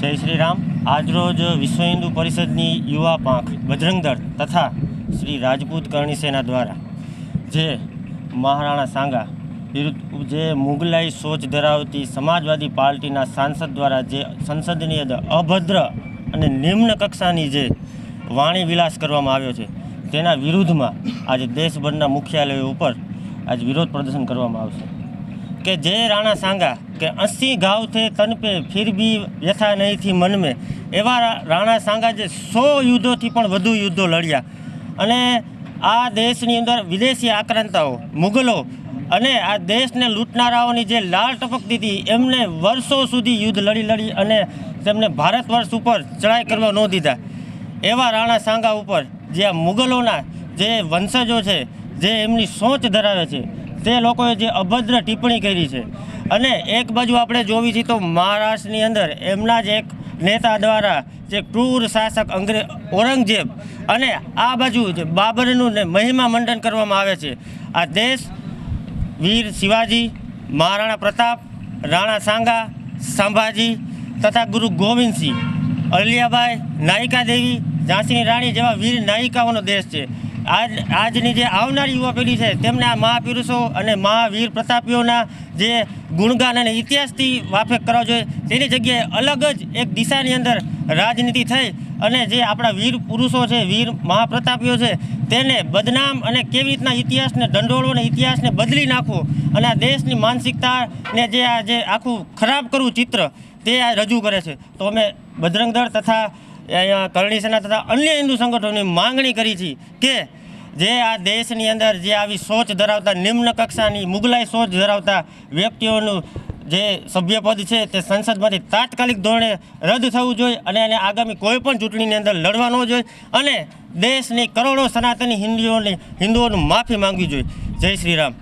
જય શ્રી રામ। આજરોજ વિશ્વ હિન્દુ પરિષદની યુવા પાંખ બજરંગ દળ તથા શ્રી રાજપૂત કરણી સેના દ્વારા જે મહારાણા સાંગા વિરુદ્ધ જે મુગલાઈ સોચ ધરાવતી સમાજવાદી પાર્ટીના સાંસદ દ્વારા જે સંસદની અંદર અભદ્ર અને નિમ્ન કક્ષાની જે વાણી વિલાસ કરવામાં આવ્યો છે તેના વિરુદ્ધમાં આજે દેશભરના મુખ્યાલયો ઉપર આજ વિરોધ પ્રદર્શન કરવામાં આવશે કે જે राणा सांगा के 80 घाव थे तन पे फिर भी व्यथा नहीं थी मन में एवा राणा सांगा जे 100 युद्धों थी पण वधु युद्धों लड़्या अने आ देशनी अंदर विदेशी आक्रांताओ मुगलों अने आ देशने लूंटनाराओनी जे लाल टपकती थी एमने वर्षों सुधी युद्ध लड़ी अने तेमने भारतवर्ष पर चढ़ाई करवा न दीधा एवा राणा सांगा उपर जे आ मुगलोना जे वंशजों छे जे एमनी सोच धरावे छे તે લોકોએ જે અભદ્ર ટિપ્પણી કરી છે અને એક બાજુ આપણે જોવી છે તો મહારાષ્ટ્રની અંદર એમના જ એક નેતા દ્વારા જે ક્રૂર શાસક ઔરંગઝેબ અને આ બાજુ જે બાબરનું ને મહિમા મંડન કરવામાં આવે છે। આ દેશ વીર શિવાજી, મહારાણા પ્રતાપ, રાણા સાંગા, સંભાજી તથા ગુરુ ગોવિંદસિંહ, અહલ્યાબાઈ, નાયિકા દેવી, ઝાંસીની રાણી જેવા વીર નાયિકાઓનો દેશ છે। આજની જે આવનારી યુવા પેઢી છે તેમને આ મહાપુરુષો અને મહાવીર પ્રતાપીઓના જે ગુણગાન અને ઇતિહાસથી વાફેક કરવા જોઈએ। તેની જગ્યાએ અલગ જ એક દિશાની અંદર રાજનીતિ થઈ અને જે આપણા વીર પુરુષો છે, વીર મહાપ્રતાપીઓ છે તેને બદનામ અને કેવી રીતના ઇતિહાસને ઢંઢોળવો અને ઇતિહાસને બદલી નાખવો અને આ દેશની માનસિકતાને જે આ જે આખું ખરાબ કરવું ચિત્ર તે આ રજૂ કરે છે। તો અમે બજરંગ દળ તથા અહીંયા કરણી સેના તથા અન્ય હિન્દુ સંગઠનોની માંગણી કરી છે કે જે આ દેશની અંદર જે આવી સોચ ધરાવતા નિમ્ન કક્ષાની મુગલાઈ સોચ ધરાવતા વ્યક્તિઓનું જે સભ્યપદ છે તે સંસદમાંથી તાત્કાલિક ધોરણે રદ થવું જોઈએ અને એને આગામી કોઈ પણ ચૂંટણીની અંદર લડવા ન જોઈએ અને દેશની કરોડો સનાતની હિન્દુઓની માફી માંગવી જોઈએ। જય શ્રી રામ।